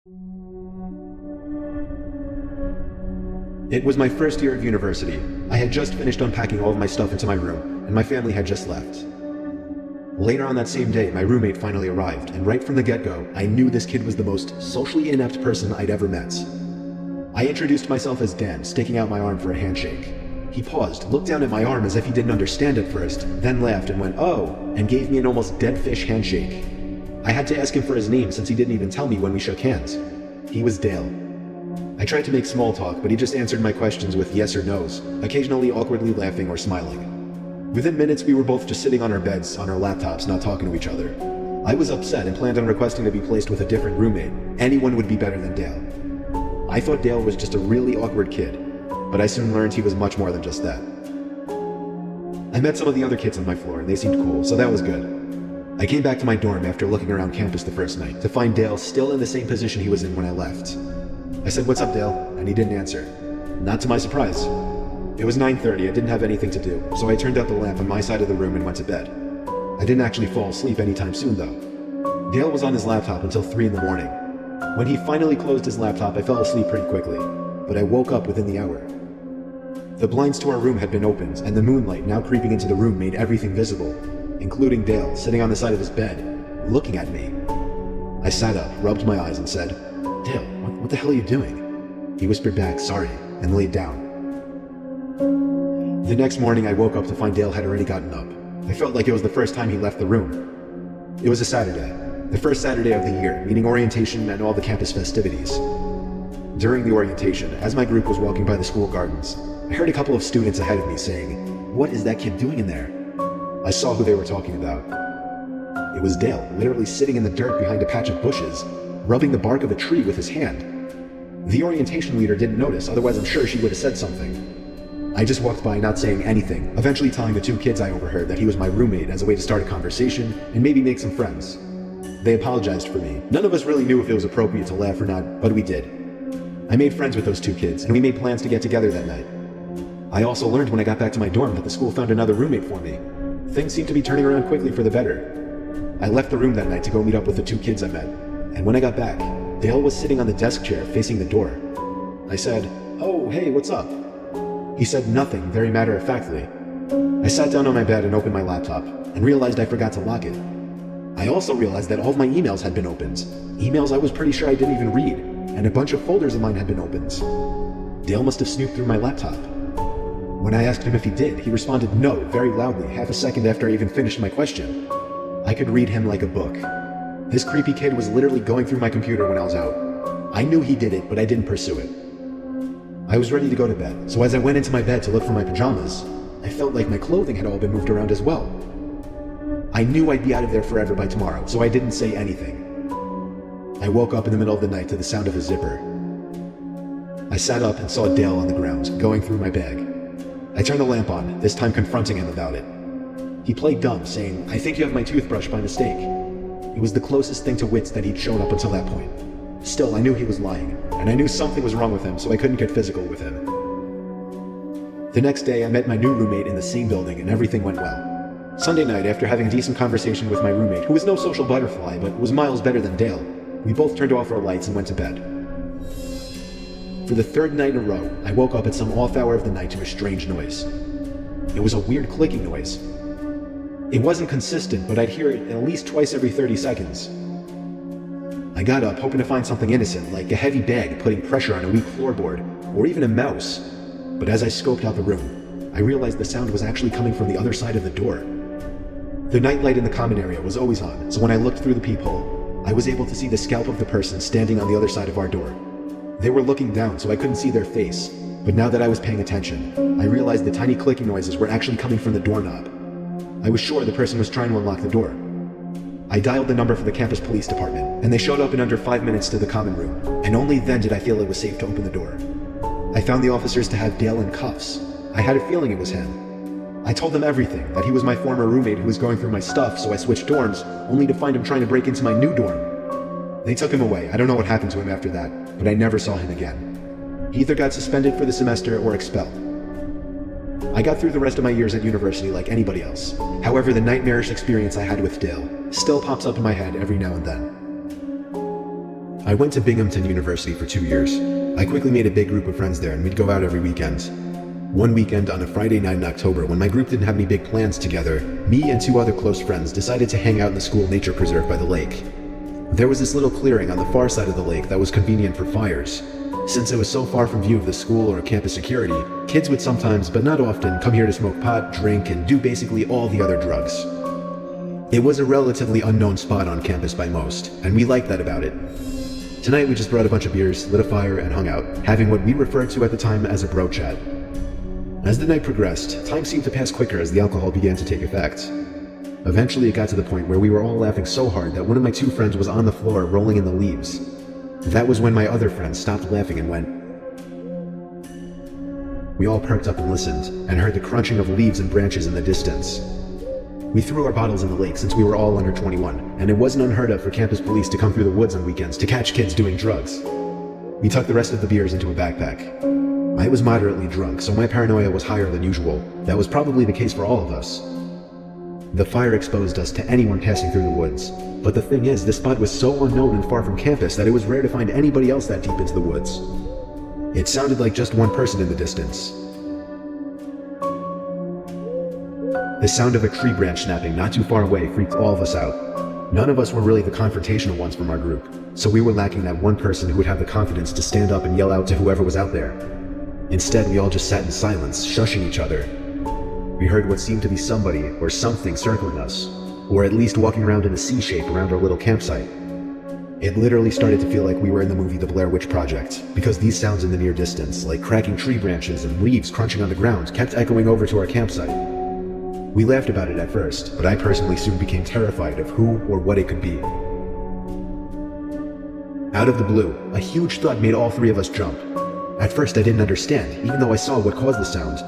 It was my first year of university. I had just finished unpacking all of my stuff into my room, and my family had just left. Later on that same day, my roommate finally arrived, and right from the get-go, I knew this kid was the most socially inept person I'd ever met. I introduced myself as Dan, sticking out my arm for a handshake. He paused, looked down at my arm as if he didn't understand at first, then laughed and went, "Oh," and gave me an almost dead fish handshake. I had to ask him for his name since he didn't even tell me when we shook hands. He was Dale. I tried to make small talk, but he just answered my questions with yes or no's, occasionally awkwardly laughing or smiling. Within minutes, we were both just sitting on our beds, on our laptops, not talking to each other. I was upset and planned on requesting to be placed with a different roommate. Anyone would be better than Dale. I thought Dale was just a really awkward kid, but I soon learned he was much more than just that. I met some of the other kids on my floor, and they seemed cool, so that was good. I came back to my dorm after looking around campus the first night to find Dale still in the same position he was in when I left. I said, "What's up, Dale?" and he didn't answer. Not to my surprise. It was 9:30, I didn't have anything to do, so I turned out the lamp on my side of the room and went to bed. I didn't actually fall asleep anytime soon, though. Dale was on his laptop until 3 in the morning. When he finally closed his laptop, I fell asleep pretty quickly, but I woke up within the hour. The blinds to our room had been opened, and the moonlight now creeping into the room made everything visible, including Dale sitting on the side of his bed, looking at me. I sat up, rubbed my eyes, and said, "Dale, what the hell are you doing?" He whispered back, "Sorry," and laid down. The next morning, I woke up to find Dale had already gotten up. I felt like it was the first time he left the room. It was a Saturday, the first Saturday of the year, meaning orientation and all the campus festivities. During the orientation, as my group was walking by the school gardens, I heard a couple of students ahead of me saying, "What is that kid doing in there?" I saw who they were talking about. It was Dale, literally sitting in the dirt behind a patch of bushes, rubbing the bark of a tree with his hand. The orientation leader didn't notice, otherwise I'm sure she would have said something. I just walked by not saying anything, eventually telling the two kids I overheard that he was my roommate as a way to start a conversation and maybe make some friends. They apologized for me. None of us really knew if it was appropriate to laugh or not, but we did. I made friends with those two kids, and we made plans to get together that night. I also learned when I got back to my dorm that the school found another roommate for me. Things seemed to be turning around quickly for the better. I left the room that night to go meet up with the two kids I met, and when I got back, Dale was sitting on the desk chair facing the door. I said, "Oh, hey, what's up?" He said nothing, very matter-of-factly. I sat down on my bed and opened my laptop, and realized I forgot to lock it. I also realized that all of my emails had been opened. Emails I was pretty sure I didn't even read, and a bunch of folders of mine had been opened. Dale must have snooped through my laptop. When I asked him if he did, he responded no very loudly, half a second after I even finished my question. I could read him like a book. This creepy kid was literally going through my computer when I was out. I knew he did it, but I didn't pursue it. I was ready to go to bed, so as I went into my bed to look for my pajamas, I felt like my clothing had all been moved around as well. I knew I'd be out of there forever by tomorrow, so I didn't say anything. I woke up in the middle of the night to the sound of a zipper. I sat up and saw Dale on the ground, going through my bag. I turned the lamp on, this time confronting him about it. He played dumb, saying, "I think you have my toothbrush by mistake." It was the closest thing to wits that he'd shown up until that point. Still, I knew he was lying, and I knew something was wrong with him, so I couldn't get physical with him. The next day, I met my new roommate in the same building, and everything went well. Sunday night, after having a decent conversation with my roommate, who was no social butterfly, but was miles better than Dale, we both turned off our lights and went to bed. For the third night in a row, I woke up at some off hour of the night to a strange noise. It was a weird clicking noise. It wasn't consistent, but I'd hear it at least twice every 30 seconds. I got up, hoping to find something innocent, like a heavy bag putting pressure on a weak floorboard, or even a mouse. But as I scoped out the room, I realized the sound was actually coming from the other side of the door. The nightlight in the common area was always on, so when I looked through the peephole, I was able to see the scalp of the person standing on the other side of our door. They were looking down, so I couldn't see their face, but now that I was paying attention, I realized the tiny clicking noises were actually coming from the doorknob. I was sure the person was trying to unlock the door. I dialed the number for the campus police department, and they showed up in under 5 minutes to the common room, and only then did I feel it was safe to open the door. I found the officers to have Dale in cuffs. I had a feeling it was him. I told them everything, that he was my former roommate who was going through my stuff, so I switched dorms, only to find him trying to break into my new dorm. They took him away. I don't know what happened to him after that, but I never saw him again. He either got suspended for the semester or expelled. I got through the rest of my years at university like anybody else. However, the nightmarish experience I had with Dale still pops up in my head every now and then. I went to Binghamton University for 2 years. I quickly made a big group of friends there and we'd go out every weekend. One weekend on a Friday night in October, when my group didn't have any big plans together, me and 2 other close friends decided to hang out in the school nature preserve by the lake. There was this little clearing on the far side of the lake that was convenient for fires. Since it was so far from view of the school or campus security, kids would sometimes, but not often, come here to smoke pot, drink, and do basically all the other drugs. It was a relatively unknown spot on campus by most, and we liked that about it. Tonight we just brought a bunch of beers, lit a fire, and hung out, having what we referred to at the time as a bro chat. As the night progressed, time seemed to pass quicker as the alcohol began to take effect. Eventually it got to the point where we were all laughing so hard that one of my 2 friends was on the floor rolling in the leaves. That was when my other friend stopped laughing and went. We all perked up and listened, and heard the crunching of leaves and branches in the distance. We threw our bottles in the lake since we were all under 21, and it wasn't unheard of for campus police to come through the woods on weekends to catch kids doing drugs. We tucked the rest of the beers into a backpack. I was moderately drunk, so my paranoia was higher than usual. That was probably the case for all of us. The fire exposed us to anyone passing through the woods, but the thing is, this spot was so unknown and far from campus that it was rare to find anybody else that deep into the woods. It sounded like just one person in the distance. The sound of a tree branch snapping not too far away freaked all of us out. None of us were really the confrontational ones from our group, so we were lacking that one person who would have the confidence to stand up and yell out to whoever was out there. Instead, we all just sat in silence, shushing each other. We heard what seemed to be somebody or something circling us, or at least walking around in a C shape around our little campsite. It literally started to feel like we were in the movie The Blair Witch Project, because these sounds in the near distance, like cracking tree branches and leaves crunching on the ground, kept echoing over to our campsite. We laughed about it at first, but I personally soon became terrified of who or what it could be. Out of the blue, a huge thud made all 3 of us jump. At first I didn't understand, even though I saw what caused the sound.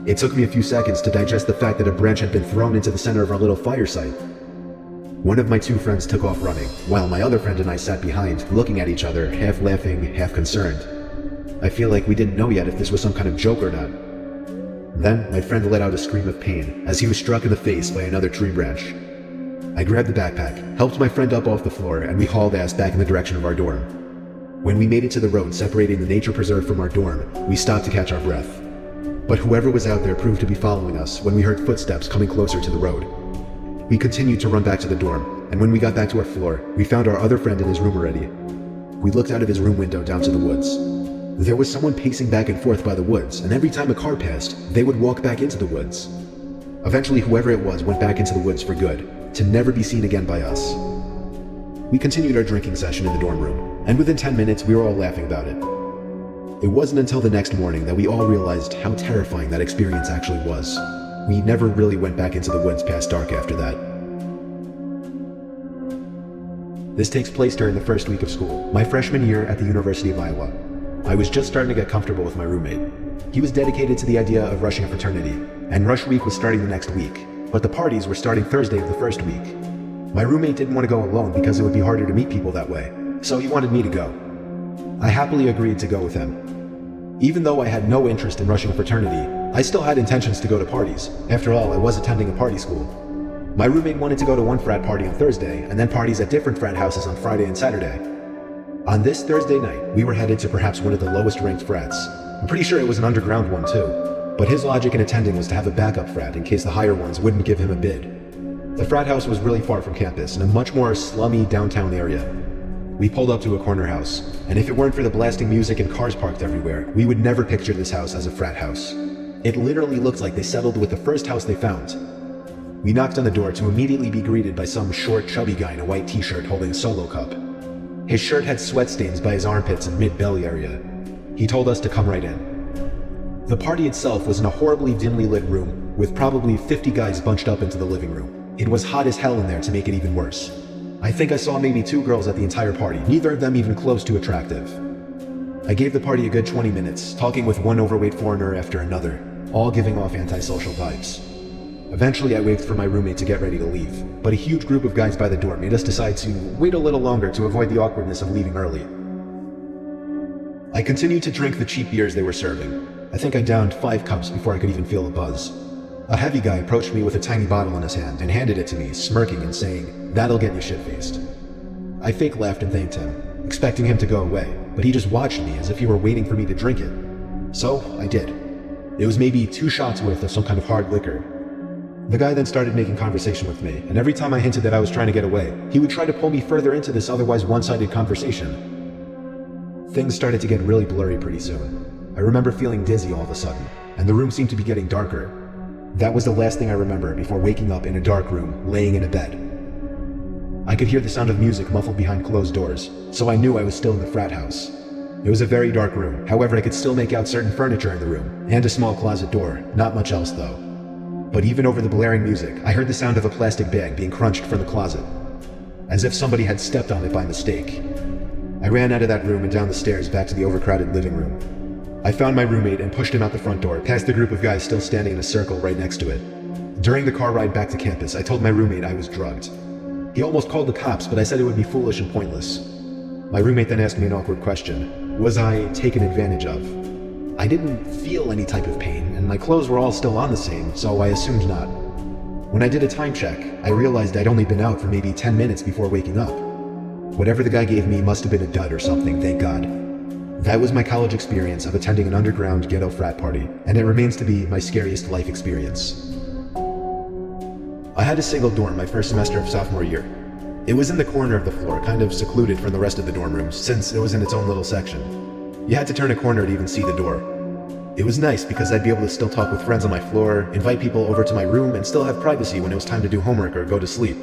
It took me a few seconds to digest the fact that a branch had been thrown into the center of our little fire site. One of my 2 friends took off running, while my other friend and I sat behind, looking at each other, half laughing, half concerned. I feel like we didn't know yet if this was some kind of joke or not. Then, my friend let out a scream of pain as he was struck in the face by another tree branch. I grabbed the backpack, helped my friend up off the floor, and we hauled ass back in the direction of our dorm. When we made it to the road separating the nature preserve from our dorm, we stopped to catch our breath. But whoever was out there proved to be following us when we heard footsteps coming closer to the road. We continued to run back to the dorm, and when we got back to our floor, we found our other friend in his room already. We looked out of his room window down to the woods. There was someone pacing back and forth by the woods, and every time a car passed, they would walk back into the woods. Eventually, whoever it was went back into the woods for good, to never be seen again by us. We continued our drinking session in the dorm room, and within 10 minutes, we were all laughing about it. It wasn't until the next morning that we all realized how terrifying that experience actually was. We never really went back into the woods past dark after that. This takes place during the first week of school, my freshman year at the University of Iowa. I was just starting to get comfortable with my roommate. He was dedicated to the idea of rushing a fraternity, and rush week was starting the next week, but the parties were starting Thursday of the first week. My roommate didn't want to go alone because it would be harder to meet people that way, so he wanted me to go. I happily agreed to go with him. Even though I had no interest in rushing a fraternity, I still had intentions to go to parties. After all, I was attending a party school. My roommate wanted to go to one frat party on Thursday, and then parties at different frat houses on Friday and Saturday. On this Thursday night, we were headed to perhaps one of the lowest ranked frats. I'm pretty sure it was an underground one too. But his logic in attending was to have a backup frat in case the higher ones wouldn't give him a bid. The frat house was really far from campus, in a much more slummy downtown area. We pulled up to a corner house, and if it weren't for the blasting music and cars parked everywhere, we would never picture this house as a frat house. It literally looked like they settled with the first house they found. We knocked on the door to immediately be greeted by some short, chubby guy in a white t-shirt holding a Solo cup. His shirt had sweat stains by his armpits and mid-belly area. He told us to come right in. The party itself was in a horribly dimly lit room, with probably 50 guys bunched up into the living room. It was hot as hell in there to make it even worse. I think I saw maybe 2 girls at the entire party, neither of them even close to attractive. I gave the party a good 20 minutes, talking with one overweight foreigner after another, all giving off antisocial vibes. Eventually I waved for my roommate to get ready to leave, but a huge group of guys by the door made us decide to wait a little longer to avoid the awkwardness of leaving early. I continued to drink the cheap beers they were serving. I think I downed 5 cups before I could even feel a buzz. A heavy guy approached me with a tiny bottle in his hand and handed it to me, smirking and saying, "That'll get you shit-faced." I fake laughed and thanked him. expecting him to go away, but he just watched me as if he were waiting for me to drink it. So I did. It was maybe 2 shots worth of some kind of hard liquor. The guy then started making conversation with me, and every time I hinted that I was trying to get away, he would try to pull me further into this otherwise one-sided conversation. Things started to get really blurry pretty soon. I remember feeling dizzy all of a sudden, and the room seemed to be getting darker. That was the last thing I remember before waking up in a dark room, laying in a bed. I could hear the sound of music muffled behind closed doors, so I knew I was still in the frat house. It was a very dark room, however I could still make out certain furniture in the room, and a small closet door, not much else though. But even over the blaring music, I heard the sound of a plastic bag being crunched from the closet, as if somebody had stepped on it by mistake. I ran out of that room and down the stairs back to the overcrowded living room. I found my roommate and pushed him out the front door, past the group of guys still standing in a circle right next to it. During the car ride back to campus, I told my roommate I was drugged. He almost called the cops, but I said it would be foolish and pointless. My roommate then asked me an awkward question. Was I taken advantage of? I didn't feel any type of pain, and my clothes were all still on the same, so I assumed not. When I did a time check, I realized I'd only been out for maybe 10 minutes before waking up. Whatever the guy gave me must have been a dud or something, thank God. That was my college experience of attending an underground ghetto frat party, and it remains to be my scariest life experience. I had a single dorm my first semester of sophomore year. It was in the corner of the floor, kind of secluded from the rest of the dorm rooms, since it was in its own little section. You had to turn a corner to even see the door. It was nice because I'd be able to still talk with friends on my floor, invite people over to my room, and still have privacy when it was time to do homework or go to sleep.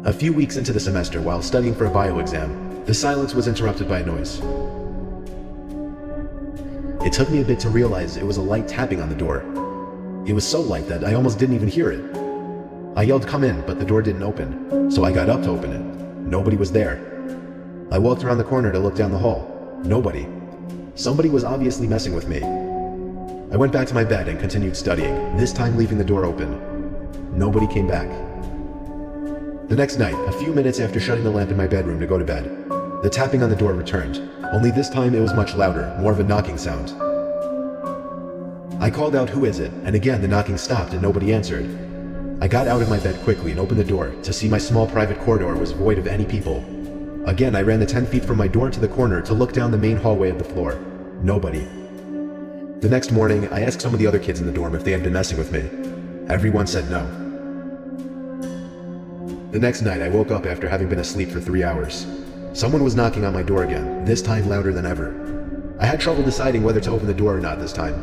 A few weeks into the semester, while studying for a bio exam, the silence was interrupted by a noise. It took me a bit to realize it was a light tapping on the door. It was so light that I almost didn't even hear it. I yelled, "Come in," but the door didn't open, so I got up to open it. Nobody was there. I walked around the corner to look down the hall. Nobody. Somebody was obviously messing with me. I went back to my bed and continued studying, this time leaving the door open. Nobody came back. The next night, a few minutes after shutting the lamp in my bedroom to go to bed, the tapping on the door returned, only this time it was much louder, more of a knocking sound. I called out, "Who is it?" and again the knocking stopped and nobody answered. I got out of my bed quickly and opened the door to see my small private corridor was void of any people. Again, I ran the 10 feet from my door to the corner to look down the main hallway of the floor. Nobody. The next morning, I asked some of the other kids in the dorm if they had been messing with me. Everyone said no. The next night, I woke up after having been asleep for 3 hours. Someone was knocking on my door again, this time louder than ever. I had trouble deciding whether to open the door or not this time.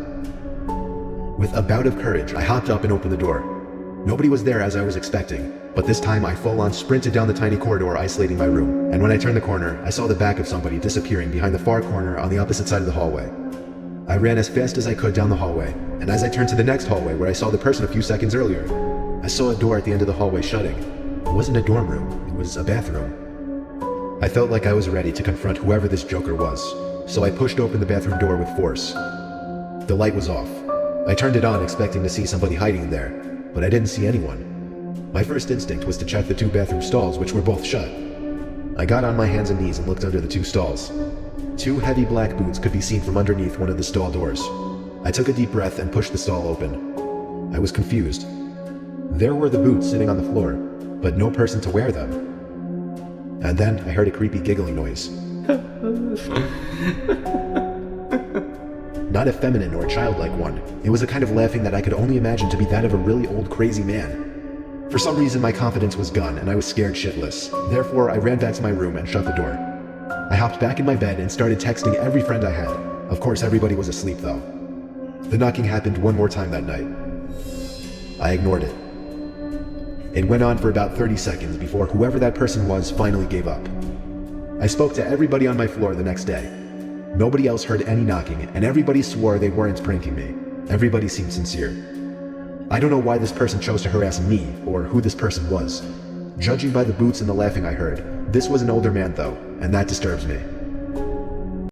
With a bout of courage, I hopped up and opened the door. Nobody was there as I was expecting, but this time I full-on sprinted down the tiny corridor isolating my room, and when I turned the corner, I saw the back of somebody disappearing behind the far corner on the opposite side of the hallway. I ran as fast as I could down the hallway, and as I turned to the next hallway where I saw the person a few seconds earlier, I saw a door at the end of the hallway shutting. It wasn't a dorm room, it was a bathroom. I felt like I was ready to confront whoever this joker was, so I pushed open the bathroom door with force. The light was off. I turned it on expecting to see somebody hiding in there, but I didn't see anyone. My first instinct was to check the 2 bathroom stalls, which were both shut. I got on my hands and knees and looked under the 2 stalls. 2 heavy black boots could be seen from underneath one of the stall doors. I took a deep breath and pushed the stall open. I was confused. There were the boots sitting on the floor, but no person to wear them. And then I heard a creepy giggling noise. Not a feminine or childlike one. It was a kind of laughing that I could only imagine to be that of a really old crazy man. For some reason my confidence was gone and I was scared shitless. Therefore I ran back to my room and shut the door. I hopped back in my bed and started texting every friend I had. Of course everybody was asleep though. The knocking happened one more time that night. I ignored it. It went on for about 30 seconds before whoever that person was finally gave up. I spoke to everybody on my floor the next day. Nobody else heard any knocking, and everybody swore they weren't pranking me. Everybody seemed sincere. I don't know why this person chose to harass me, or who this person was. Judging by the boots and the laughing I heard, this was an older man though, and that disturbs me.